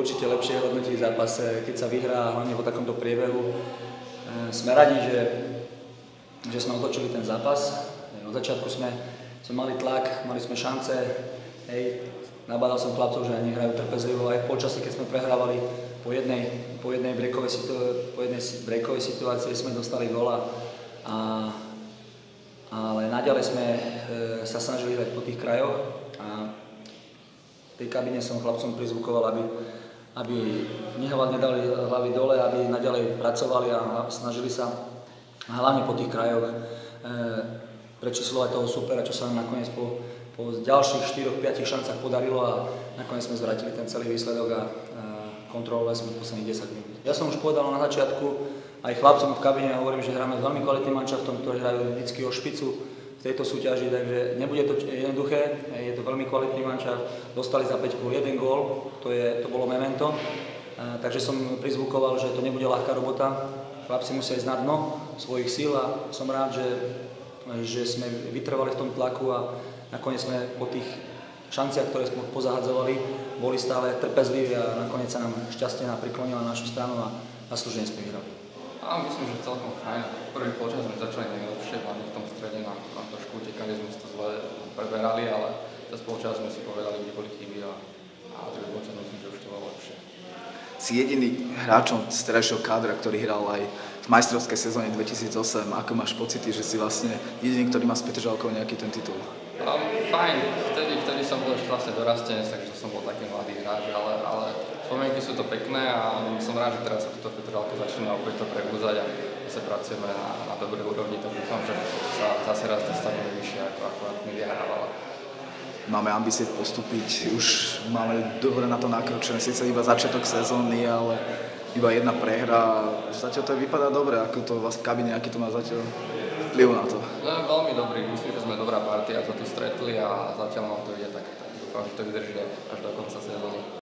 určite lepšie hodnotiť zápas, keď sa vyhrá, hlavne po takomto priebehu. Sme radi, že sme otočili ten zápas. Od začiatku sme mali tlak, mali sme šance. Nabádal som chlapcov, že nehrajú trpezlivo. Aj v polčase, keď sme prehrávali po jednej breakovej situácii sme dostali góla. Ale naďalej sme sa snažili hrať po tých krajoch. A v tej kabine som chlapcom prizvukoval, aby nedali hlavy dole, aby naďalej pracovali a snažili sa hlavne po tých krajoch prečíslovať toho supera, čo sa nám nakoniec po ďalších 4-5 šancách podarilo a nakoniec sme zvratili ten celý výsledok a kontrolovali sme posledných 10 minút. Ja som už povedal na začiatku aj chlapcom v kabine a hovorím, že hráme veľmi kvalitným manšaftom, ktorí hrajú vždycky o špicu v tejto súťaži, takže nebude to jednoduché, je to veľmi kvalitný manšaft. Dostali za 5 jeden gól, to bolo memento, takže som prizvukoval, že to nebude ľahká robota. Chlapci musia ísť na dno svojich síl a som rád, že sme vytrvali v tom tlaku a nakoniec sme po tých šanciach, ktoré sme pozahadzovali, boli stále trpezliví a nakoniec sa nám šťastie priklonila na našu stranu a zaslúžene sme vyhrali. Myslím, že celkom fajn. Prvý polčas sme začali najlepšie, hlavne v tom strede nám trošku utekali, sme si to zle preberali, ale za polčas sme si povedali, kde boli chyby a druhý polčas myslím, že už to bolo lepšie. Si jediný hráčom z terajšieho kádra, ktorý hral aj v majstrovskej sezóne 2008. Ako máš pocity, že si vlastne jediný, ktorý má s Petržalkou nejaký ten titul? Fajn, vtedy som bol ešte vlastne dorastenec, takže som bol taký mladý hráč, ale spomienky sú to pekné a som rád, že teraz sa túto Petržalka začína opäť to prebúzať a zase pracujeme na dobrej úrovni, tak dúfam, že sa zase raz dostaneme vyššie ako mi vyhrávala. Máme ambície postúpiť, už máme dobre na to nakročené, síce iba začiatok sezóny, ale iba jedna prehra. Zatiaľ to vypadá dobre, ako to vás v kabine, aký to má zatiaľ vplyv na to? No, veľmi dobrý, myslím, že sme dobrá partia, sa tu stretli a zatiaľ nám to ide, tak dúfam, že to vydrží až do konca sezóny.